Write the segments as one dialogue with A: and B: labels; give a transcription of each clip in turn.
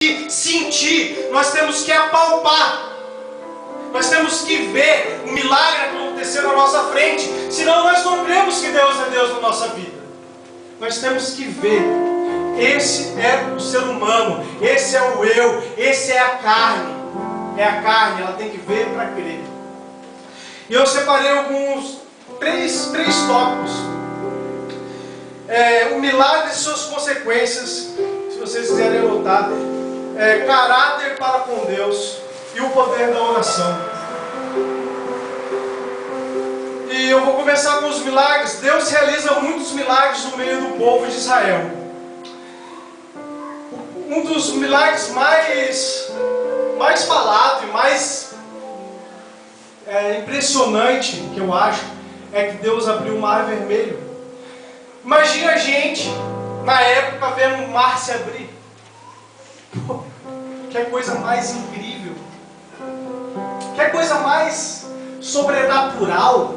A: que sentir, nós temos que apalpar. Nós temos que ver o milagre acontecer na nossa frente. Senão nós não cremos que Deus é Deus na nossa vida. Nós temos que ver. Esse é o ser humano. Esse é o eu. Esse é a carne. É a carne, ela tem que ver para crer. E eu separei três tópicos. O milagre e suas consequências, se vocês quiserem anotar. Caráter para com Deus e o poder da oração. E eu vou começar com os milagres. Deus realiza muitos milagres no meio do povo de Israel. Um dos milagres mais falado e mais impressionante que eu acho é que Deus abriu o mar vermelho. Imagina a gente na época vendo o mar se abrir. Que coisa mais incrível, que coisa mais sobrenatural.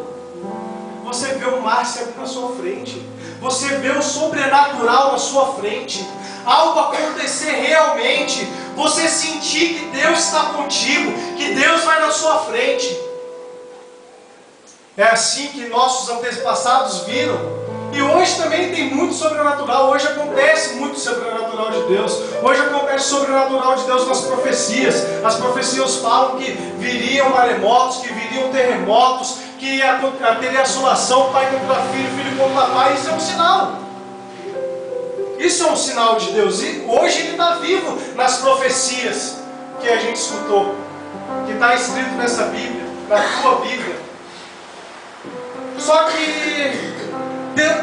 A: Você vê o mar se abrir na sua frente, você vê o sobrenatural na sua frente, algo acontecer realmente, você sentir que Deus está contigo, que Deus vai na sua frente. É assim que nossos antepassados viram. E hoje também tem muito sobrenatural. Hoje acontece muito sobrenatural de Deus. Hoje acontece sobrenatural de Deus nas profecias. As profecias falam que viriam maremotos, que viriam terremotos, que teria assolação, pai contra filho, filho contra pai. Isso é um sinal. Isso é um sinal de Deus. E hoje Ele está vivo nas profecias que a gente escutou, que está escrito nessa Bíblia, na tua Bíblia. Só que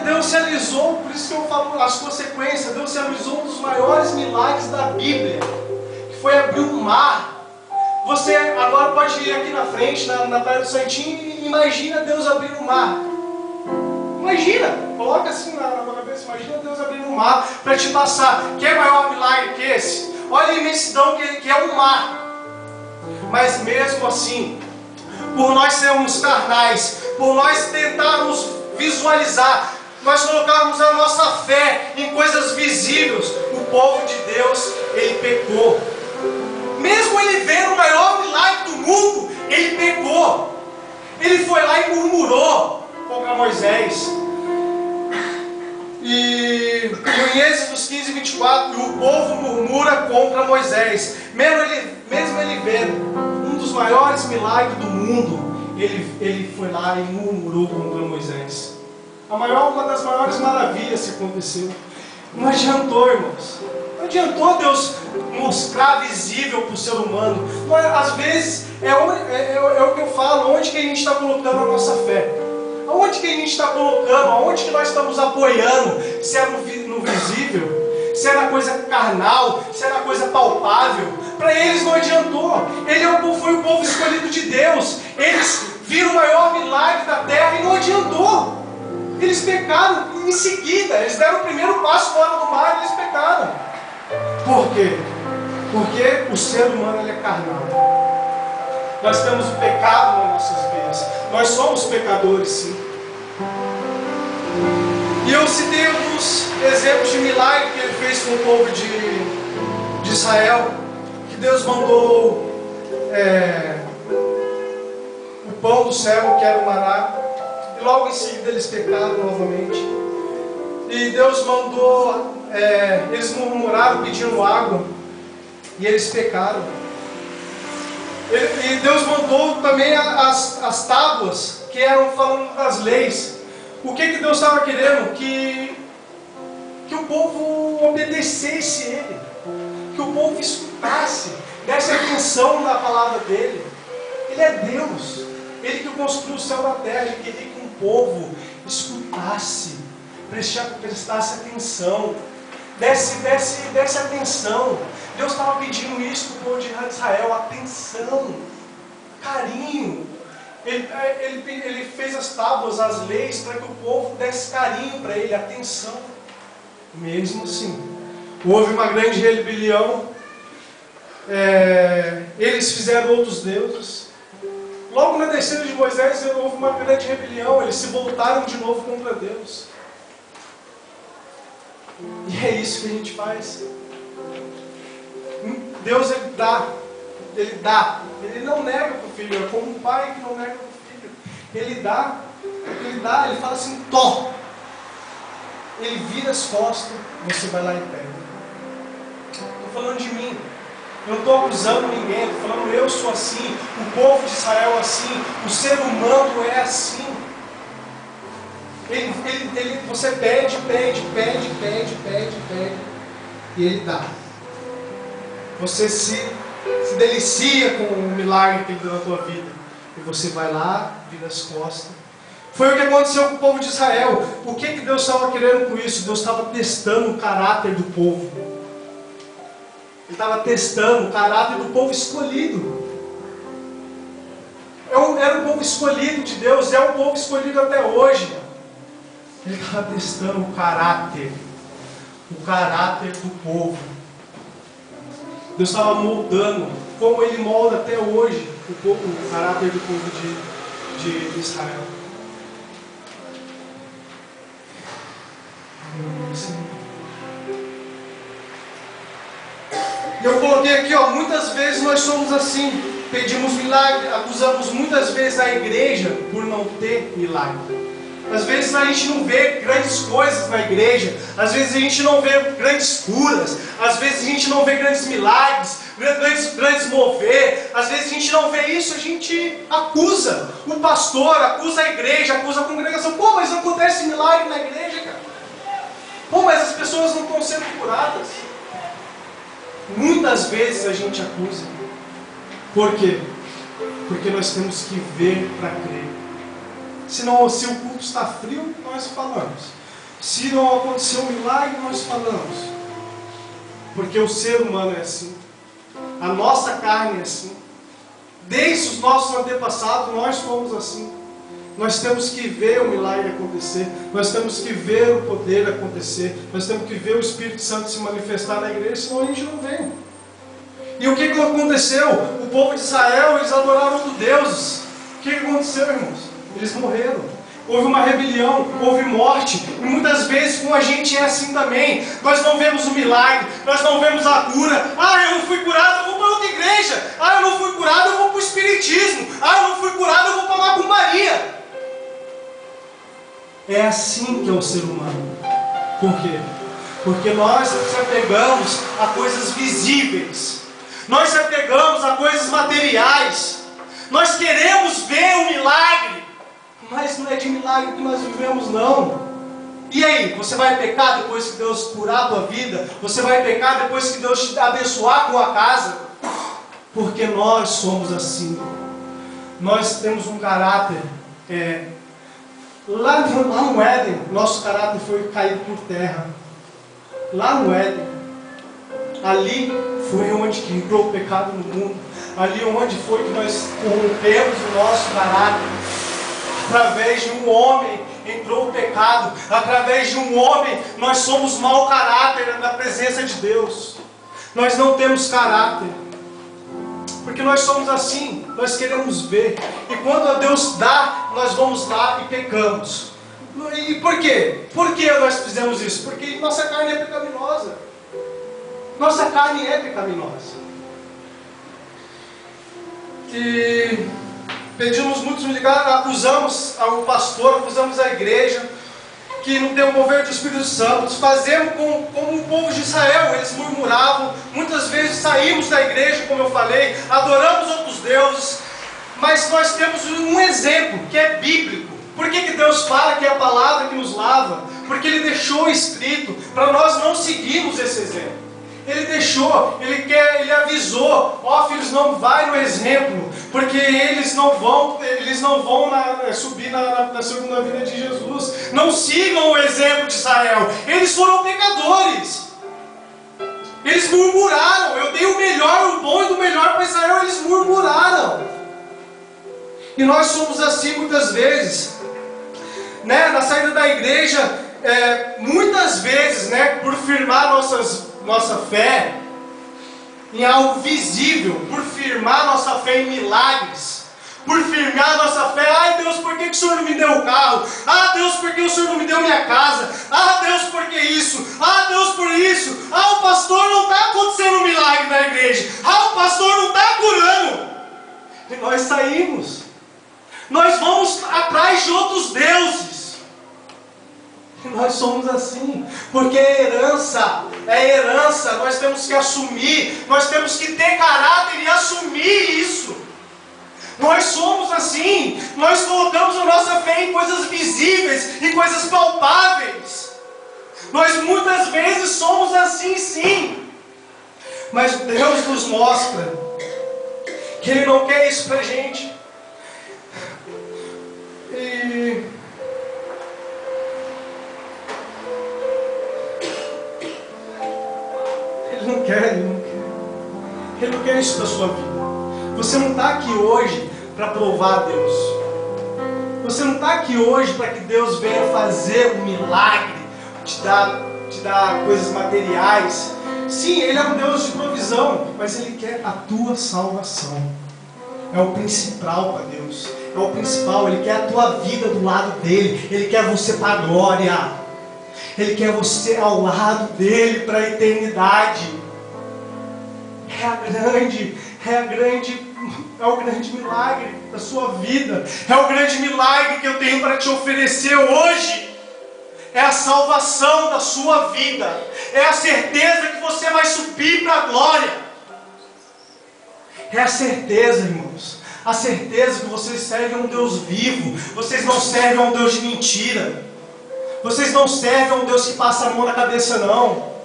A: Deus realizou, por isso que eu falo as consequências, Deus realizou um dos maiores milagres da Bíblia, que foi abrir um mar. Você agora pode ir aqui na frente, na Praia do Santinho, e imagina Deus abrindo o mar. Imagina, coloca assim na cabeça, imagina Deus abrindo o mar para te passar. Quer maior milagre que esse? Olha a imensidão que é um mar. Mas mesmo assim, por nós sermos carnais, por nós tentarmos visualizar, nós colocarmos a nossa fé em coisas visíveis, o povo de Deus, ele pecou. Mesmo ele vendo o maior milagre do mundo, ele pecou. Ele foi lá e murmurou contra Moisés. E em Êxodo 15:24, o povo murmura contra Moisés. Mesmo ele vendo um dos maiores milagres do mundo, ele foi lá e murmurou contra Moisés. Uma das maiores maravilhas que aconteceu. Não adiantou, irmãos. Não adiantou Deus mostrar visível para o ser humano. Às vezes, é o que eu falo, onde que a gente está colocando a nossa fé? Aonde que a gente está colocando? Aonde que nós estamos apoiando? Se é no visível? Se é na coisa carnal? Se é na coisa palpável? Para eles não adiantou. Foi o povo escolhido de Deus. Eles viram o maior milagre da terra e não adiantou. Eles pecaram em seguida. Eles deram o primeiro passo fora do mar e eles pecaram. Por quê? Porque o ser humano ele é carnal. Nós temos o pecado nas nossas vidas. Nós somos pecadores, sim. E eu citei alguns exemplos de milagre que ele fez com o povo de Israel. Que Deus mandou o pão do céu, que era o maná. E logo em seguida eles pecaram novamente. E Deus mandou, eles murmuraram pedindo água. E eles pecaram. E Deus mandou também as tábuas, que eram falando das leis. O que Deus estava querendo? Que o povo obedecesse Ele. Que o povo escutasse, desse atenção na palavra dEle. Ele é Deus. Ele que construiu o céu e a terra. Ele queria que o povo escutasse, prestasse atenção, desse atenção. Deus estava pedindo isso para o povo de Israel, atenção, carinho. Ele fez as tábuas, as leis, para que o povo desse carinho para ele, atenção. Mesmo assim, houve uma grande rebelião. Eles fizeram outros deuses. Logo na descida de Moisés, houve uma grande rebelião. Eles se voltaram de novo contra Deus. E é isso que a gente faz. Deus ele dá, ele não nega para o filho, é como um pai que não nega para o filho. Ele dá, ele fala assim, tó. Ele vira as costas, você vai lá e pega. Estou falando de mim. Eu não estou acusando ninguém, estou falando eu sou assim, o povo de Israel é assim, o ser humano é assim. Você pede, e ele dá. Você se delicia com o milagre que ele deu na tua vida. E você vai lá, vira as costas. Foi o que aconteceu com o povo de Israel. O que Deus estava querendo com isso? Deus estava testando o caráter do povo. Ele estava testando o caráter do povo escolhido. Era o povo escolhido de Deus, é o povo escolhido até hoje. Ele estava testando o caráter do povo. Deus estava moldando, como Ele molda até hoje o caráter do povo de Israel. E eu coloquei aqui, muitas vezes nós somos assim, pedimos milagre, acusamos muitas vezes a igreja por não ter milagre. Às vezes a gente não vê grandes coisas na igreja, às vezes a gente não vê grandes curas, às vezes a gente não vê grandes milagres, grandes mover, às vezes a gente não vê isso, a gente acusa o pastor, acusa a igreja, acusa a congregação. Pô, mas não acontece milagre na igreja, cara. Pô, mas as pessoas não estão sendo curadas. Muitas vezes a gente acusa. Por quê? Porque nós temos que ver para crer. Se o culto está frio, nós falamos. Se não aconteceu um milagre, nós falamos. Porque o ser humano é assim. A nossa carne é assim. Desde os nossos antepassados, nós fomos assim. Nós temos que ver o milagre acontecer. Nós temos que ver o poder acontecer. Nós temos que ver o Espírito Santo se manifestar na igreja, senão a gente não vem. E o que aconteceu? O povo de Israel, eles adoraram outros deuses. O que aconteceu, irmãos? Eles morreram. Houve uma rebelião, houve morte. E muitas vezes com a gente é assim também. Nós não vemos o milagre, nós não vemos a cura. Ah, eu não fui curado, eu vou para outra igreja. Ah, eu não fui curado, eu vou para o espiritismo. Ah, eu não fui curado, eu vou para a macumbaria. É assim que é o ser humano. Por quê? Porque nós se apegamos a coisas visíveis. Nós se apegamos a coisas materiais. Nós queremos ver o milagre. Mas não é de milagre que nós vivemos, não. E aí, você vai pecar depois que Deus curar a tua vida? Você vai pecar depois que Deus te abençoar com a casa? Porque nós somos assim. Nós temos um caráter. Lá no Éden, nosso caráter foi caído por terra. Lá no Éden. Ali foi onde que entrou o pecado no mundo. Ali onde foi que nós corrompemos o nosso caráter. Através de um homem entrou o pecado. Através de um homem nós somos mau caráter na presença de Deus. Nós não temos caráter. Porque nós somos assim. Nós queremos ver. E quando Deus dá, nós vamos lá e pecamos. E por quê? Por que nós fizemos isso? Porque nossa carne é pecaminosa. Nossa carne é pecaminosa. E pedimos muitos milagres, acusamos o pastor, acusamos a igreja, que não tem o mover do Espírito Santo. Fazemos como o povo de Israel, eles murmuravam. Muitas vezes saímos da igreja, como eu falei, adoramos outros deuses. Mas nós temos um exemplo que é bíblico. Por que Deus fala que é a palavra que nos lava? Porque Ele deixou escrito para nós não seguirmos esse exemplo. Ele deixou, Ele avisou, filhos, não vai no exemplo, porque eles não vão subir na segunda vinda de Jesus. Não sigam o exemplo de Israel. Eles foram pecadores. Eles murmuraram. Eu dei o melhor, o bom e do melhor para Israel. Eles murmuraram. E nós somos assim muitas vezes. Na saída da igreja, muitas vezes, por firmar nossa fé em algo visível, por firmar nossa fé em milagres, por firmar nossa fé, ai Deus, por que o Senhor não me deu o carro? Ah Deus, por que o Senhor não me deu minha casa? Ah Deus, por que isso? Ah Deus, por isso? Ah, o pastor, não está acontecendo um milagre na igreja. e nós saímos. Nós vamos atrás de outros deuses. E nós somos assim, porque é herança, nós temos que assumir, nós temos que ter caráter e assumir isso. Nós somos assim, nós colocamos a nossa fé em coisas visíveis, em coisas palpáveis. Nós muitas vezes somos assim, sim. Mas Deus nos mostra que Ele não quer isso pra gente. E Ele não quer isso da sua vida. Você não está aqui hoje para provar a Deus. Você não está aqui hoje para que Deus venha fazer um milagre, te dar coisas materiais. Sim, Ele é um Deus de provisão, mas Ele quer a tua salvação. É o principal para Deus. É o principal. Ele quer a tua vida do lado dEle. Ele quer você para a glória. Ele quer você ao lado dEle para a eternidade. É o grande milagre da sua vida. É o grande milagre que eu tenho para te oferecer hoje. É a salvação da sua vida. É a certeza que você vai subir para a glória. É a certeza, irmãos. A certeza que vocês servem a um Deus vivo. Vocês não servem a um Deus de mentira. Vocês não servem a um Deus que passa a mão na cabeça, não.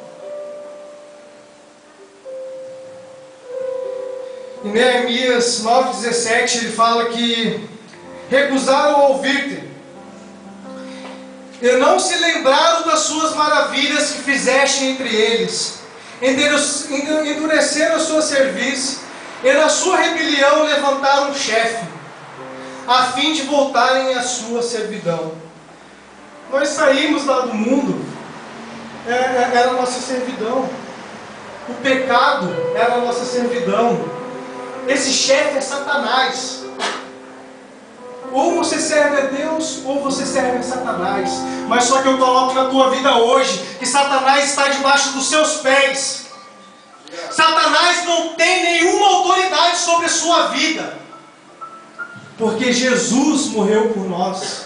A: Em Neemias 9,17 ele fala que recusaram ouvir-te e não se lembraram das suas maravilhas que fizeste entre eles, endureceram a sua cerviz e na sua rebelião levantaram um chefe, a fim de voltarem à sua servidão. Nós saímos lá do mundo, era a nossa servidão. O pecado era a nossa servidão. Esse chefe é Satanás. Ou você serve a Deus, ou você serve a Satanás. Mas só que eu coloco na tua vida hoje que Satanás está debaixo dos seus pés. Satanás não tem nenhuma autoridade sobre a sua vida. Porque Jesus morreu por nós,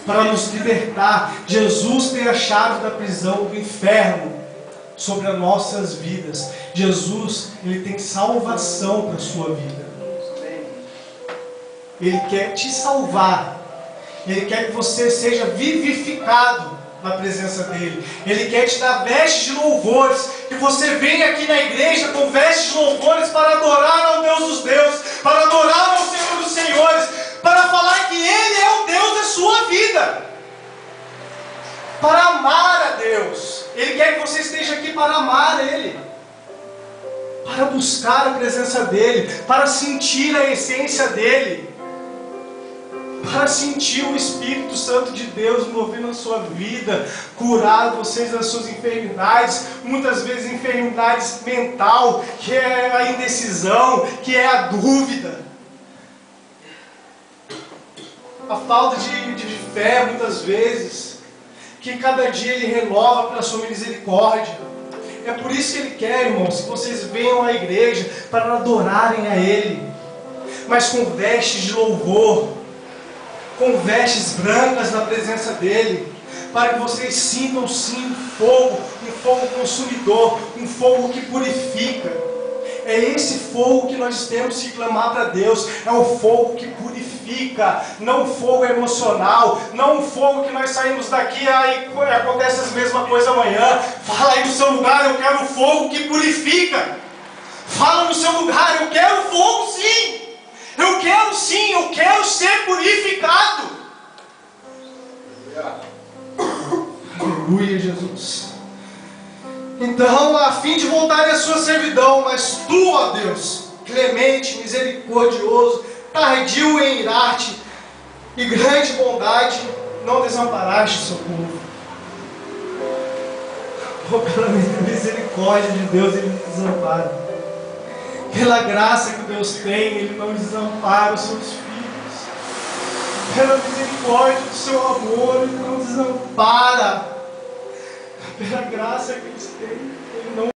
A: para nos libertar. Jesus tem a chave da prisão do inferno sobre as nossas vidas. Jesus, Ele tem salvação para a sua vida. Ele quer te salvar. Ele quer que você seja vivificado na presença dEle. Ele quer te dar vestes de louvores. Que você venha aqui na igreja com vestes de louvores para adorar ao Deus dos deuses, para adorar ao Senhor dos senhores, para falar que Ele é o Deus da sua vida, para amar a Deus. Ele quer que você esteja aqui para amar Ele, para buscar a presença dEle, para sentir a essência dEle, para sentir o Espírito Santo de Deus movendo a sua vida, curar vocês das suas enfermidades, muitas vezes enfermidades mental, que é a indecisão, que é a dúvida, a falta de fé muitas vezes, que cada dia Ele renova pela sua misericórdia. É por isso que Ele quer, irmãos, que vocês venham à igreja para adorarem a Ele, mas com vestes de louvor, com vestes brancas na presença dEle, para que vocês sintam sim um fogo consumidor, um fogo que purifica. É esse fogo que nós temos que clamar para Deus. É o fogo que purifica, não o fogo emocional, não o fogo que nós saímos daqui e acontece as mesmas coisas amanhã. Fala aí no seu lugar, eu quero o fogo que purifica. Fala no seu lugar, eu quero fogo sim. Eu quero ser purificado. Aleluia, Jesus. Então, a fim de voltar à sua servidão, mas tu, ó Deus, clemente, misericordioso, tardio em irar-te e grande bondade, não desamparaste o seu povo. Oh, pela misericórdia de Deus, Ele não desampara. Pela graça que Deus tem, Ele não desampara os seus filhos. Pela misericórdia do seu amor, Ele não desampara. Pela graça que eles têm.